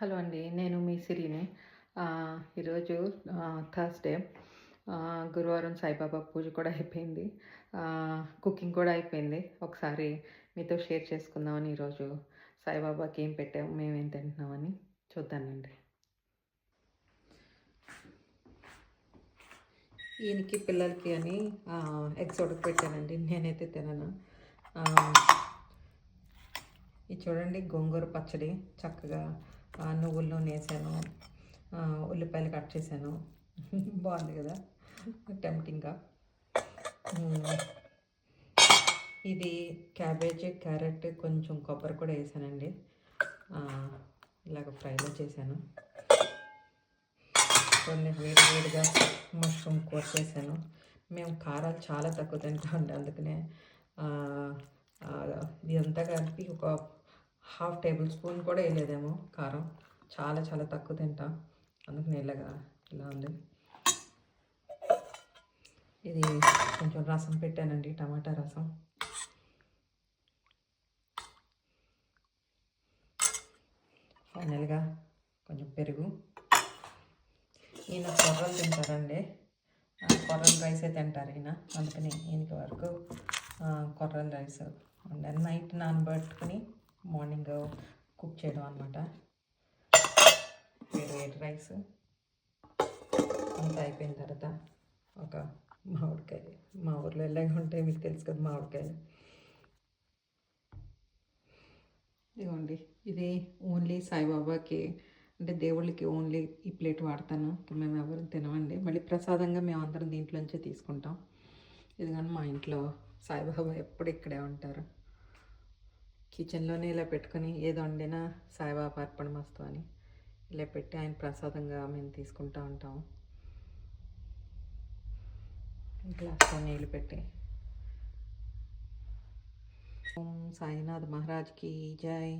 Hello అండి. నేను మీ సిరిని. ఈరోజు థర్స్‌డే. గురువారం సాయిబాబా పూజ కూడా అయిపోయింది. కుకింగ్ కూడా అయిపోయింది. ఒకసారి మీతో షేర్ చేసుకుందామని ఈరోజు సాయిబాబాకి ఏం పెట్టాము, మేమేం తింటున్నామని చూద్దానండి. ఈయనకి పిల్లలకి అని ఎగ్స్ ఉడకపెట్టానండి. నేనైతే తినను. ఇది చూడండి, గోంగూర పచ్చడి చక్కగా నువ్వుల నూనె వేసాను, ఉల్లిపాయలు కట్ చేశాను. బాగుంది కదా, టెంప్టింగ్గా. ఇది క్యాబేజ్, క్యారెట్, కొంచెం కొబ్బరి కూడా వేసానండి. ఇలాగ ఫ్రైలో చేశాను. కొన్ని వేడిగా మష్రూమ్ కూర చేశాను. మేము కారాలు చాలా తక్కువ తింటామండి, అందుకనే ఇదంతా కలిపి ఒక ½ టేబుల్ స్పూన్ కూడా వేయలేదేమో కారం. చాలా చాలా తక్కువ తింటాం, అందుకని ఇలా ఉంది. ఇది కొంచెం రసం పెట్టానండి, టమాటా రసం. ఫైనల్గా కొంచెం పెరుగు. ఈయన కొర్రలు తింటారండి, కొర్రల రైసే తింటారు ఈయన, అందుకని ఈయనకి వరకు కొర్రల రైస్ వండాను. నైట్ నానబెట్టుకుని మార్నింగ్ కుక్ చేయడం అనమాట. వేడి రైస్ అంతా అయిపోయిన తర్వాత ఒక మామిడికాయ. మా ఊర్లో ఎలాగ ఉంటాయి మీకు తెలుసు కదా, మామిడికాయలు. ఇదిగోండి, ఇది ఓన్లీ సాయిబాబాకి, అంటే దేవుళ్ళకి ఓన్లీ ఈ ప్లేట్ వాడతాను. మేము ఎవరు తినమండి. మళ్ళీ ప్రసాదంగా మేము అందరం దీంట్లోంచే తీసుకుంటాం. ఇది కానీ మా ఇంట్లో సాయిబాబా ఎప్పుడు ఇక్కడే ఉంటారు. కిచెన్లోనే ఇలా పెట్టుకొని ఏది వండినా సాయిబాబా అర్పణమస్తు అని ఇలా పెట్టి ఆయన ప్రసాదంగా మేము తీసుకుంటూ ఉంటాము. గ్లాస్లో నీళ్ళు పెట్టి. ఓం సాయినాథ్ మహారాజ్కి జై.